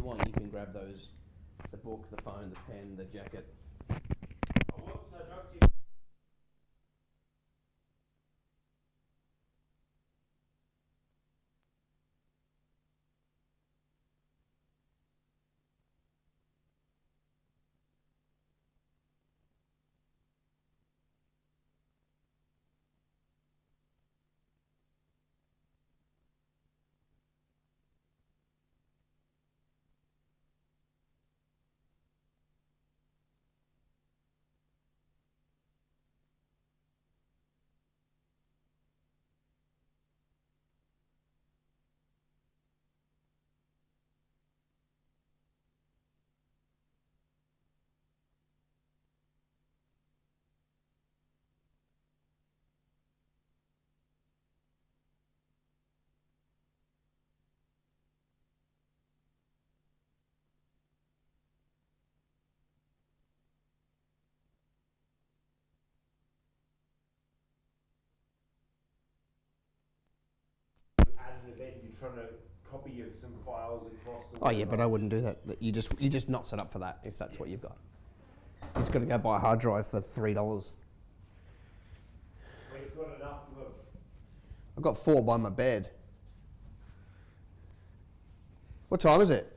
you want, you can grab those, the book, the phone, the pen, the jacket. Whoops, I dropped you. At an event, you're trying to copy some files across the. Oh yeah, but I wouldn't do that. You just not set up for that if that's what you've got. You just got to go buy a hard drive for $3. Well, you've got enough. I've got 4 by my bed. What time is it?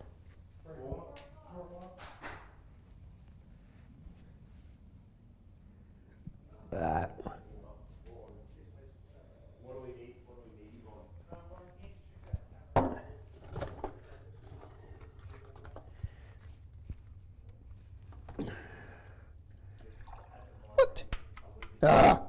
That. What do we need? What do we need, Yvonne? What? Ah.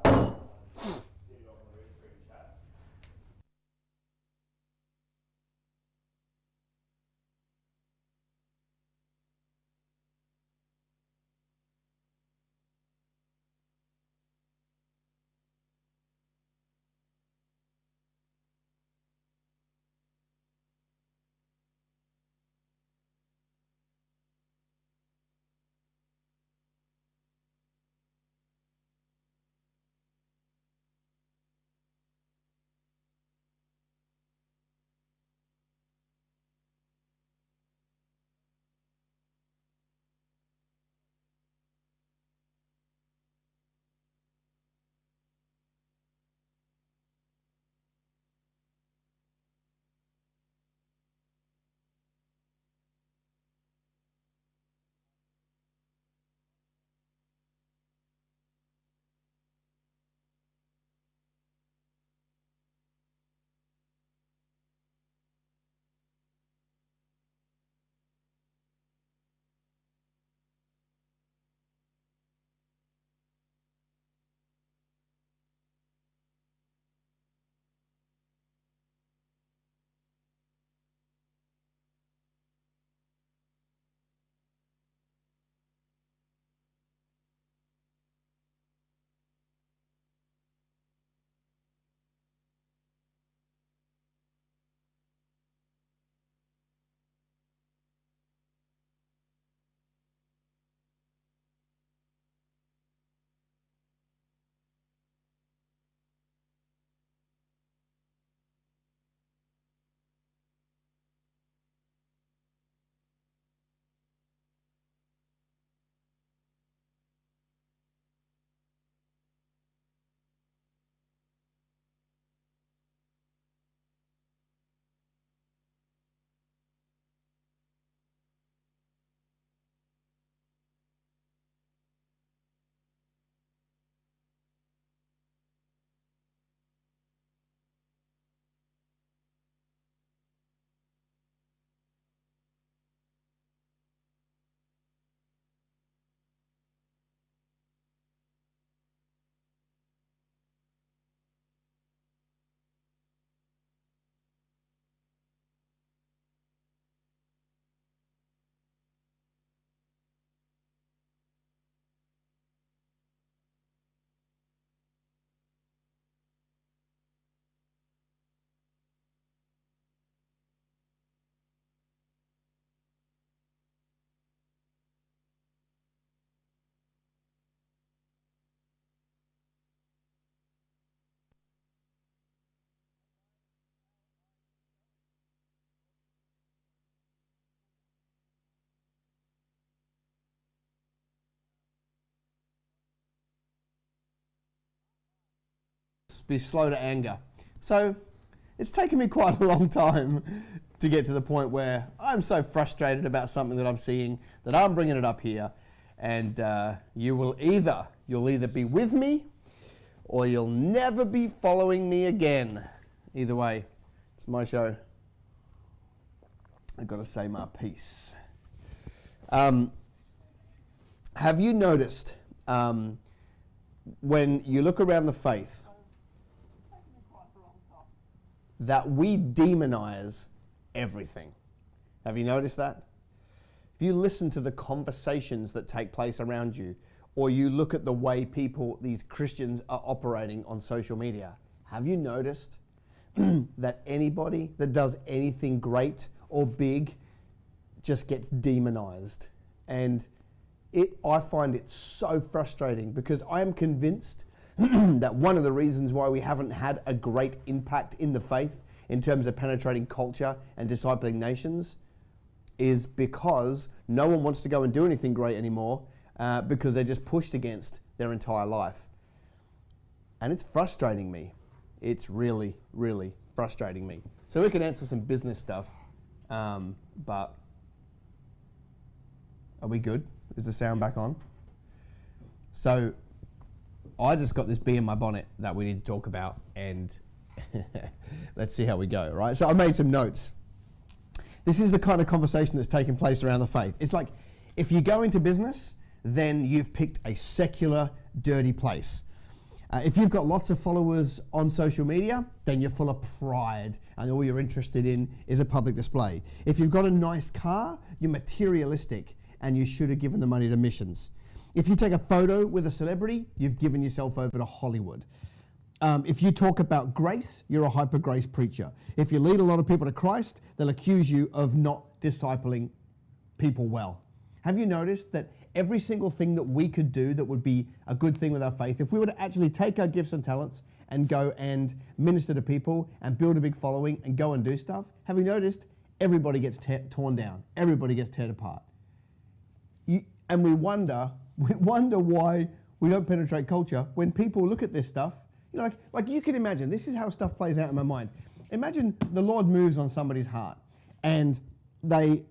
be slow to anger. So it's taken me quite a long time to get to the point where I'm so frustrated about something that I'm seeing that I'm bringing it up here, and you'll either be with me or you'll never be following me again. Either way, it's my show. I've got to say my piece. Have you noticed when you look around the faith that we demonize everything? Have you noticed that? If you listen to the conversations that take place around you, or you look at the way people, these Christians, are operating on social media, have you noticed that anybody that does anything great or big just gets demonized? And I find it so frustrating, because I am convinced that one of the reasons why we haven't had a great impact in the faith in terms of penetrating culture and discipling nations is because no one wants to go and do anything great anymore, because they're just pushed against their entire life. And it's frustrating me. It's really, really frustrating me. So we can answer some business stuff, but are we good? Is the sound back on? So I just got this bee in my bonnet that we need to talk about, and let's see how we go, right? So I made some notes. This is the kind of conversation that's taking place around the faith. It's like, if you go into business, then you've picked a secular, dirty place. If you've got lots of followers on social media, then you're full of pride and all you're interested in is a public display. If you've got a nice car, you're materialistic and you should have given the money to missions. If you take a photo with a celebrity, you've given yourself over to Hollywood. If you talk about grace, you're a hyper-grace preacher. If you lead a lot of people to Christ, they'll accuse you of not discipling people well. Have you noticed that every single thing that we could do that would be a good thing with our faith, if we were to actually take our gifts and talents and go and minister to people and build a big following and go and do stuff, have you noticed everybody gets torn down, everybody gets torn apart? And we wonder why we don't penetrate culture when people look at this stuff. You know, like you can imagine, this is how stuff plays out in my mind. Imagine the Lord moves on somebody's heart and they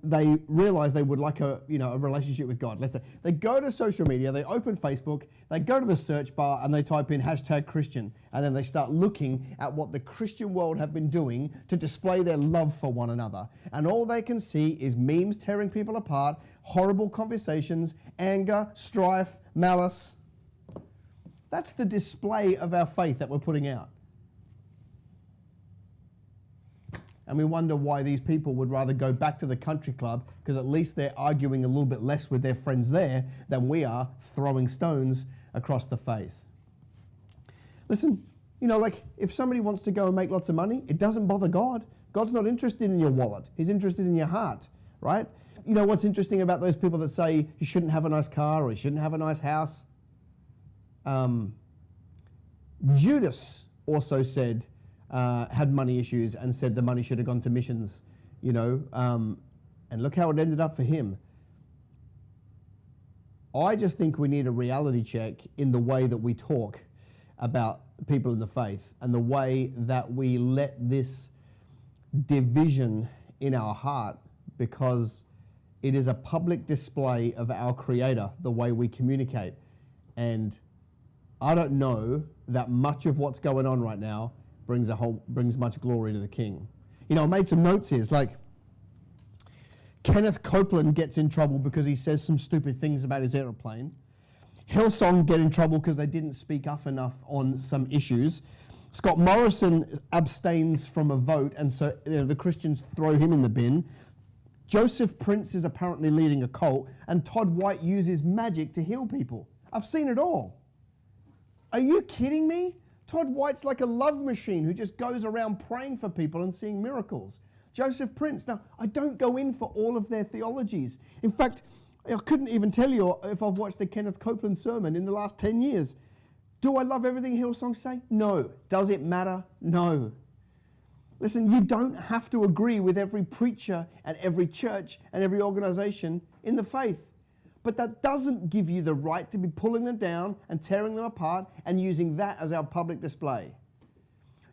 realize they would like a relationship with God. Let's say they go to social media, they open Facebook, they go to the search bar and they type in #Christian, and then they start looking at what the Christian world have been doing to display their love for one another. And all they can see is memes tearing people apart, horrible conversations, anger, strife, malice. That's the display of our faith that we're putting out. And we wonder why these people would rather go back to the country club, because at least they're arguing a little bit less with their friends there than we are throwing stones across the faith. Listen, like if somebody wants to go and make lots of money, it doesn't bother God. God's not interested in your wallet. He's interested in your heart, right? You know what's interesting about those people that say you shouldn't have a nice car or you shouldn't have a nice house? Judas also said, had money issues and said the money should have gone to missions, and look how it ended up for him. I just think we need a reality check in the way that we talk about people in the faith and the way that we let this division in our heart, because it is a public display of our Creator, the way we communicate. And I don't know that much of what's going on right now brings much glory to the King. I made some notes here. It's like Kenneth Copeland gets in trouble because he says some stupid things about his aeroplane. Hillsong get in trouble because they didn't speak up enough on some issues. Scott Morrison abstains from a vote, and so the Christians throw him in the bin. Joseph Prince is apparently leading a cult, and Todd White uses magic to heal people. I've seen it all. Are you kidding me? Todd White's like a love machine who just goes around praying for people and seeing miracles. Joseph Prince. Now, I don't go in for all of their theologies. In fact, I couldn't even tell you if I've watched a Kenneth Copeland sermon in the last 10 years. Do I love everything Hillsong say? No. Does it matter? No. Listen, you don't have to agree with every preacher and every church and every organization in the faith. But that doesn't give you the right to be pulling them down and tearing them apart and using that as our public display.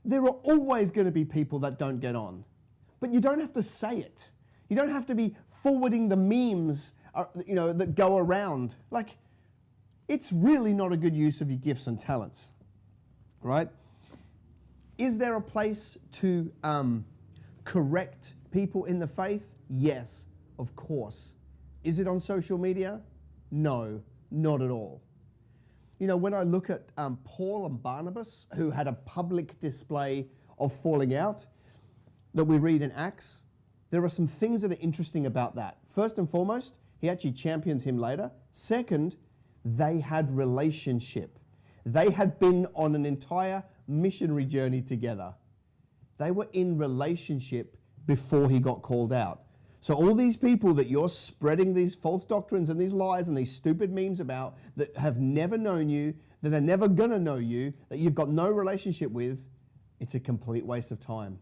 There are always going to be people that don't get on. But you don't have to say it. You don't have to be forwarding the memes, that go around. Like, it's really not a good use of your gifts and talents, right? Is there a place to correct people in the faith? Yes, of course. Is it on social media? No, not at all. When I look at Paul and Barnabas, who had a public display of falling out that we read in Acts, there are some things that are interesting about that. First and foremost, he actually champions him later. Second, they had relationship. They had been on an entire missionary journey together. They were in relationship before he got called out. So all these people that you're spreading these false doctrines and these lies and these stupid memes about, that have never known you, that are never going to know you, that you've got no relationship with, it's a complete waste of time.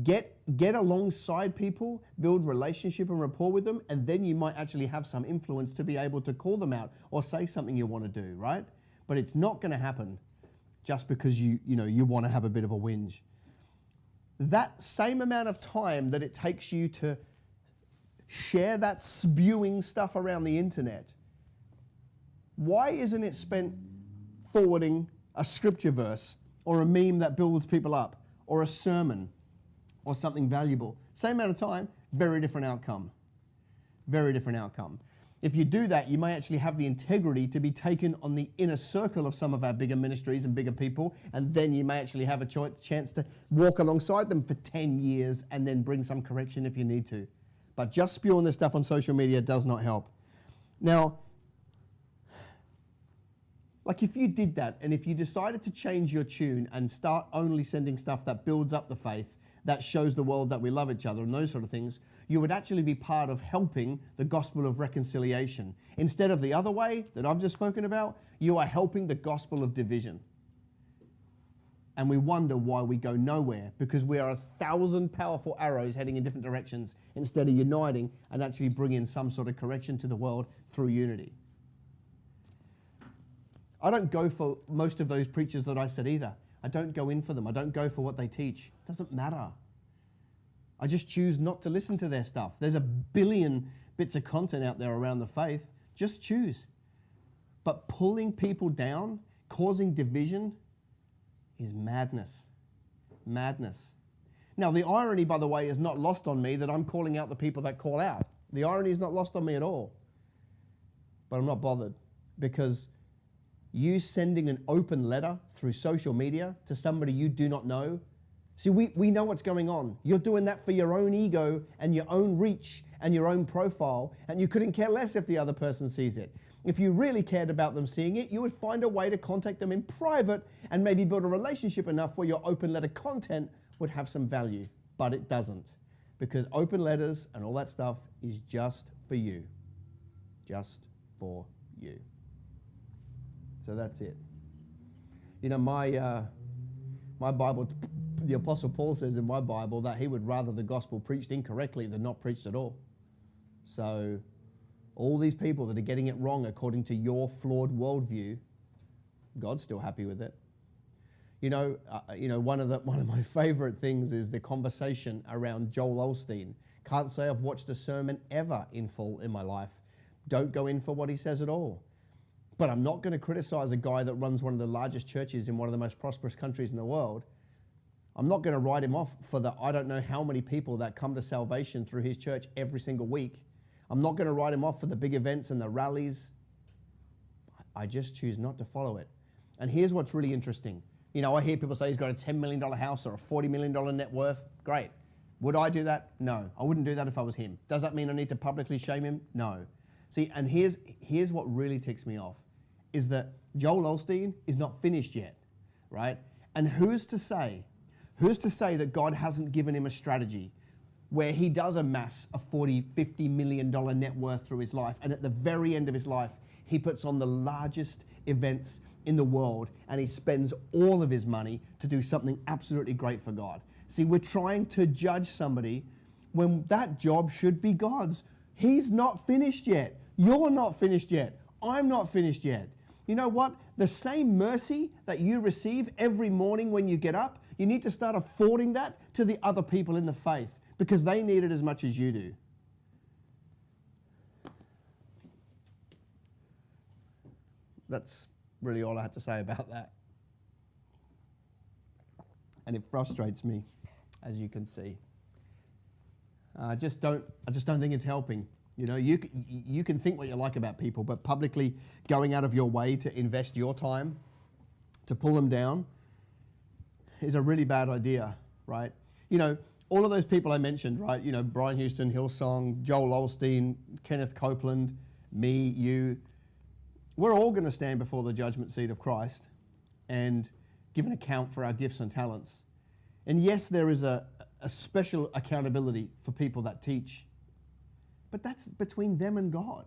Get alongside people, build relationship and rapport with them, and then you might actually have some influence to be able to call them out or say something you want to do, right? But it's not going to happen just because you want to have a bit of a whinge. That same amount of time that it takes you to share that spewing stuff around the internet, why isn't it spent forwarding a scripture verse or a meme that builds people up or a sermon or something valuable? Same amount of time, very different outcome. Very different outcome. If you do that, you may actually have the integrity to be taken on the inner circle of some of our bigger ministries and bigger people, and then you may actually have a chance to walk alongside them for 10 years and then bring some correction if you need to. But just spewing this stuff on social media does not help. Now, like if you did that, and if you decided to change your tune and start only sending stuff that builds up the faith, that shows the world that we love each other and those sort of things, you would actually be part of helping the gospel of reconciliation. Instead of the other way that I've just spoken about, you are helping the gospel of division. And we wonder why we go nowhere, because we are 1,000 powerful arrows heading in different directions instead of uniting and actually bringing some sort of correction to the world through unity. I don't go for most of those preachers that I said either. I don't go in for them. I don't go for what they teach. It doesn't matter. I just choose not to listen to their stuff. There's a billion bits of content out there around the faith. Just choose. But pulling people down, causing division, is madness. Madness. Now, the irony, by the way, is not lost on me that I'm calling out the people that call out. The irony is not lost on me at all. But I'm not bothered, because you sending an open letter through social media to somebody you do not know, see, we know what's going on. You're doing that for your own ego and your own reach and your own profile, and you couldn't care less if the other person sees it. If you really cared about them seeing it, you would find a way to contact them in private and maybe build a relationship enough where your open letter content would have some value. But it doesn't, because open letters and all that stuff is just for you. Just for you. So that's it. My Bible, the Apostle Paul says in my Bible that he would rather the gospel preached incorrectly than not preached at all. So all these people that are getting it wrong according to your flawed worldview, God's still happy with it. One of my favorite things is the conversation around Joel Osteen. Can't say I've watched a sermon ever in full in my life. Don't go in for what he says at all. But I'm not going to criticize a guy that runs one of the largest churches in one of the most prosperous countries in the world. I'm not going to write him off for the I don't know how many people that come to salvation through his church every single week. I'm not going to write him off for the big events and the rallies. I just choose not to follow it. And here's what's really interesting. I hear people say he's got a $10 million house or a $40 million net worth. Great. Would I do that? No. I wouldn't do that if I was him. Does that mean I need to publicly shame him? No. See, and here's what really ticks me off, is that Joel Osteen is not finished yet, right? And who's to say that God hasn't given him a strategy where he does amass a $40, $50 million net worth through his life, and at the very end of his life, he puts on the largest events in the world, and he spends all of his money to do something absolutely great for God. See, we're trying to judge somebody when that job should be God's. He's not finished yet. You're not finished yet. I'm not finished yet. You know what? The same mercy that you receive every morning when you get up, You need to start affording that to the other people in the faith because they need it as much as you do. That's really all I had to say about that. And it frustrates me, as you can see. I just don't think it's helping. You know, you can think what you like about people, but publicly going out of your way to invest your time to pull them down is a really bad idea, right? You know, all of those people I mentioned, right? You know, Brian Houston, Hillsong, Joel Osteen, Kenneth Copeland, me, you. We're all going to stand before the judgment seat of Christ and give an account for our gifts and talents. And yes, there is a special accountability for people that teach, but that's between them and God.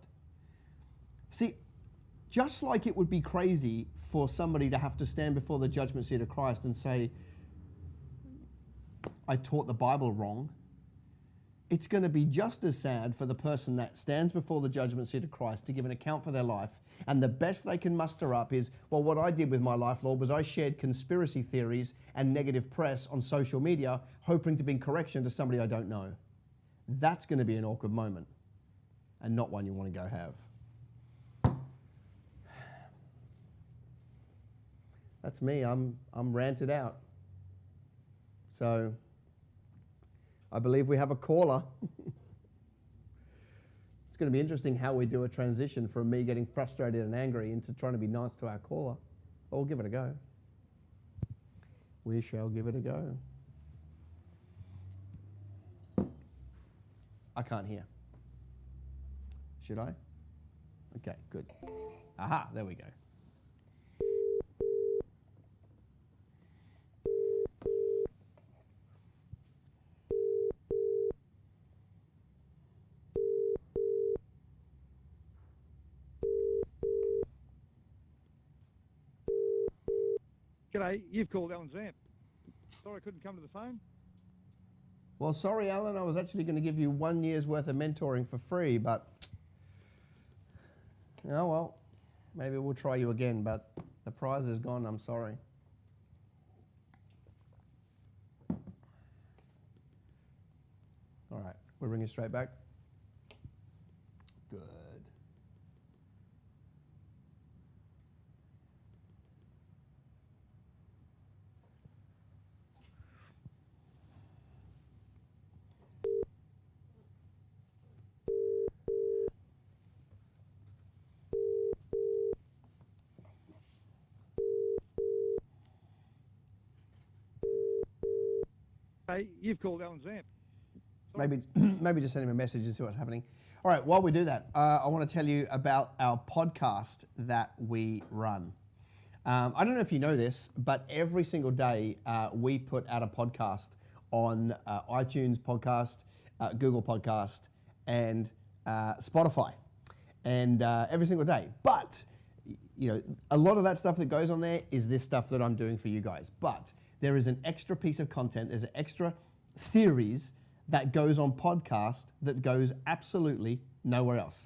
See, just like it would be crazy for somebody to have to stand before the judgment seat of Christ and say, I taught the Bible wrong, it's going to be just as sad for the person that stands before the judgment seat of Christ to give an account for their life, and the best they can muster up is, well, what I did with my life, Lord, was I shared conspiracy theories and negative press on social media, hoping to bring correction to somebody I don't know. That's going to be an awkward moment, and not one you want to go have. That's me. I'm ranted out. So I believe we have a caller. It's going to be interesting how we do a transition from me getting frustrated and angry into trying to be nice to our caller. But we'll give it a go. We shall give it a go. I can't hear. Should I? Okay, good. Aha, there we go. G'day, you've called Alan Zamp. Sorry I couldn't come to the phone. Well, sorry, Alan, I was actually going to give you 1 year's worth of mentoring for free, but oh well, maybe we'll try you again, but the prize is gone, I'm sorry. All right, we'll bring it straight back. Good. Hey, you've called Alan Zamp. Maybe just send him a message and see what's happening. All right, while we do that, I want to tell you about our podcast that we run. I don't know if you know this, but every single day we put out a podcast on iTunes podcast, Google podcast, and Spotify, and every single day. But you know, a lot of that stuff that goes on there is this stuff that I'm doing for you guys. But there is an extra piece of content. There's an extra series that goes on podcast that goes absolutely nowhere else.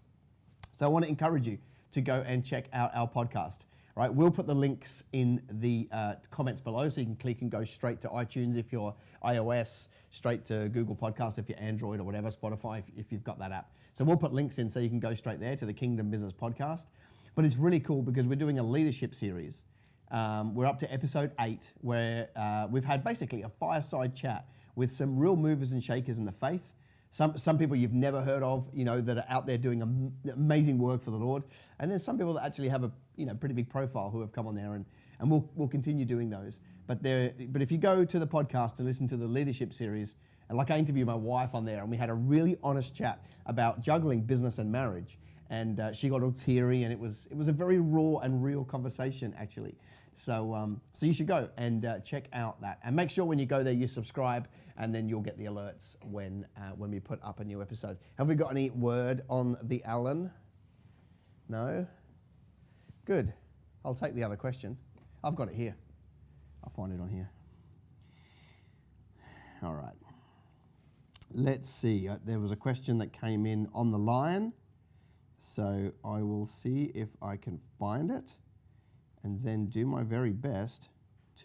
So I want to encourage you to go and check out our podcast. Right, we'll put the links in the comments below, so you can click and go straight to iTunes if you're iOS, straight to Google Podcast if you're Android or whatever, Spotify if you've got that app. So we'll put links in so you can go straight there to the Kingdom Business Podcast. But it's really cool because we're doing a leadership series. We're up to episode 8, where we've had basically a fireside chat with some real movers and shakers in the faith. Some people you've never heard of, you know, that are out there doing amazing work for the Lord, and then some people that actually have a pretty big profile who have come on there, and we'll continue doing those. But if you go to the podcast and listen to the leadership series, and like I interviewed my wife on there, and we had a really honest chat about juggling business and marriage, and she got all teary, and it was a very raw and real conversation actually. So you should go and check out that, and make sure when you go there you subscribe, and then you'll get the alerts when we put up a new episode. Have we got any word on the Alan? No? Good. I'll take the other question. I've got it here. I'll find it on here. All right. Let's see. There was a question that came in on the line, so I will see if I can find it and then do my very best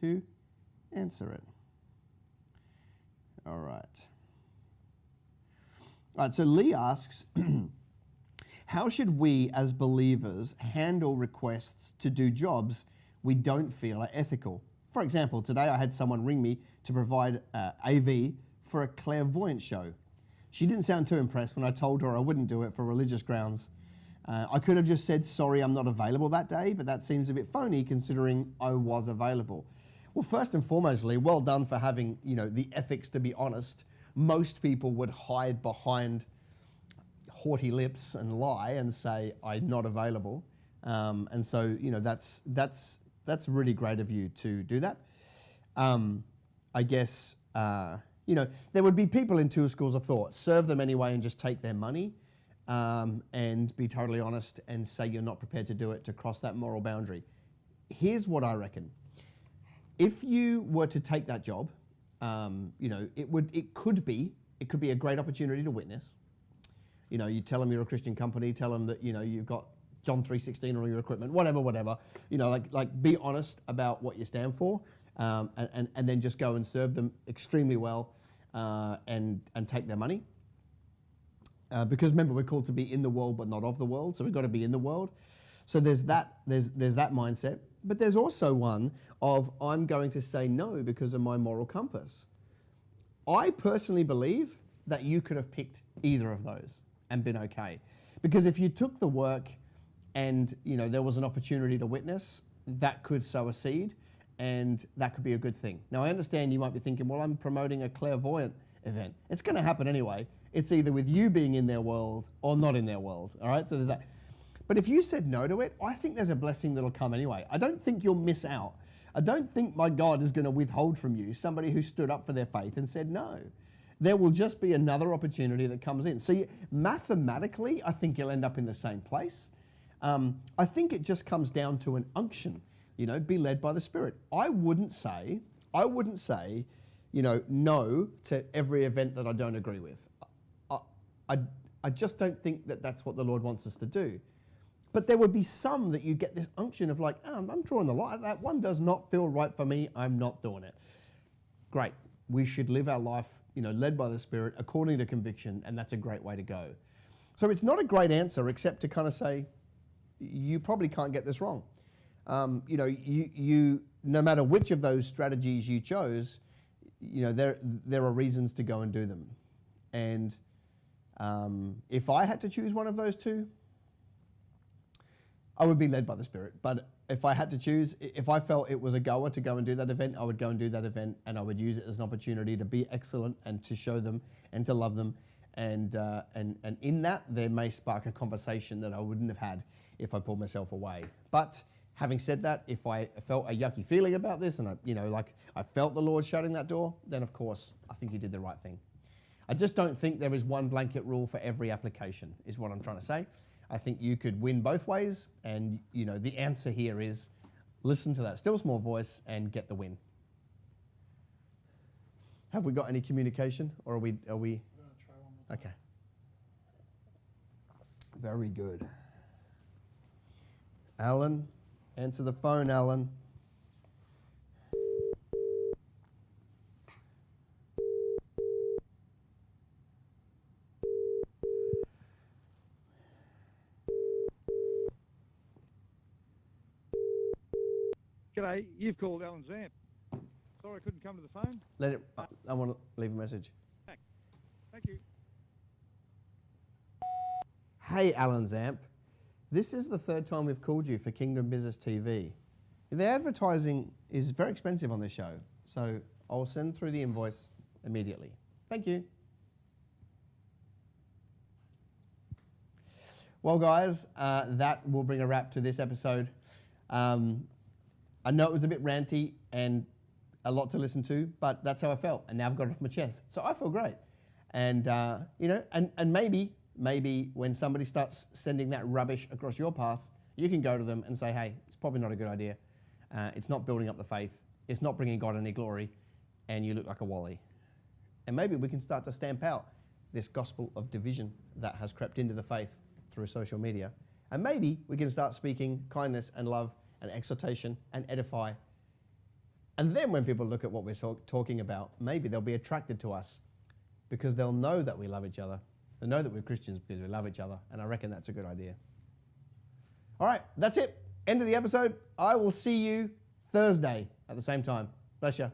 to answer it. All right. All right, so Lee asks, how should we as believers handle requests to do jobs we don't feel are ethical? For example, today I had someone ring me to provide AV for a clairvoyant show. She didn't sound too impressed when I told her I wouldn't do it for religious grounds. I could have just said, sorry, I'm not available that day, but that seems a bit phony considering I was available. Well, first and foremost, Lee, well done for having, the ethics to be honest. Most people would hide behind haughty lips and lie and say, I'm not available. And so, that's really great of you to do that. I guess, there would be people in two schools of thought. Serve them anyway and just take their money, and be totally honest and say you're not prepared to do it to cross that moral boundary. Here's what I reckon. If you were to take that job, it could be a great opportunity to witness. You tell them you're a Christian company, tell them that, you've got John 3:16 on your equipment, whatever. Be honest about what you stand for, and then just go and serve them extremely well, and take their money. Because remember, we're called to be in the world but not of the world, so we've got to be in the world. So there's that mindset. But there's also one of, I'm going to say no because of my moral compass. I personally believe that you could have picked either of those and been okay. Because if you took the work and, there was an opportunity to witness, that could sow a seed and that could be a good thing. Now, I understand you might be thinking, well, I'm promoting a clairvoyant event. It's going to happen anyway. It's either with you being in their world or not in their world, all right? So there's that. But if you said no to it, I think there's a blessing that'll come anyway. I don't think you'll miss out. I don't think my God is going to withhold from you somebody who stood up for their faith and said no. There will just be another opportunity that comes in. So mathematically, I think you'll end up in the same place. I think it just comes down to an unction, be led by the Spirit. I wouldn't say, no to every event that I don't agree with. I just don't think that that's what the Lord wants us to do. But there would be some that you get this unction of like, I'm drawing the line. That one does not feel right for me. I'm not doing it. Great. We should live our life, led by the Spirit according to conviction, and that's a great way to go. So it's not a great answer except to kind of say, you probably can't get this wrong. You no matter which of those strategies you chose, there are reasons to go and do them. And if I had to choose one of those two, I would be led by the Spirit. But if I had to choose, if I felt it was a goer to go and do that event, I would go and do that event, and I would use it as an opportunity to be excellent and to show them and to love them. And in that, there may spark a conversation that I wouldn't have had if I pulled myself away. But having said that, if I felt a yucky feeling about this and I felt the Lord shutting that door, then of course, I think you did the right thing. I just don't think there is one blanket rule for every application, is what I'm trying to say. I think you could win both ways, and the answer here is listen to that still small voice and get the win. Have we got any communication, or are we? We're going to try one more time. Okay. Very good. Alan, answer the phone, Alan. G'day, you've called Alan Zamp. Sorry I couldn't come to the phone. I want to leave a message. Thank you. Hey, Alan Zamp. This is the third time we've called you for Kingdom Business TV. The advertising is very expensive on this show, so I'll send through the invoice immediately. Thank you. Well, guys, that will bring a wrap to this episode. I know it was a bit ranty and a lot to listen to, but that's how I felt, and now I've got it off my chest. So I feel great. And, and maybe when somebody starts sending that rubbish across your path, you can go to them and say, hey, it's probably not a good idea. It's not building up the faith. It's not bringing God any glory, and you look like a wally. And maybe we can start to stamp out this gospel of division that has crept into the faith through social media. And maybe we can start speaking kindness and love and exhortation and edify And then when people look at what we're talking about, maybe they'll be attracted to us because they'll know that we love each other. They'll know that we're Christians because we love each other. And I reckon that's a good idea. All right, that's it. End of the episode. I will see you Thursday at the same time. Bless you.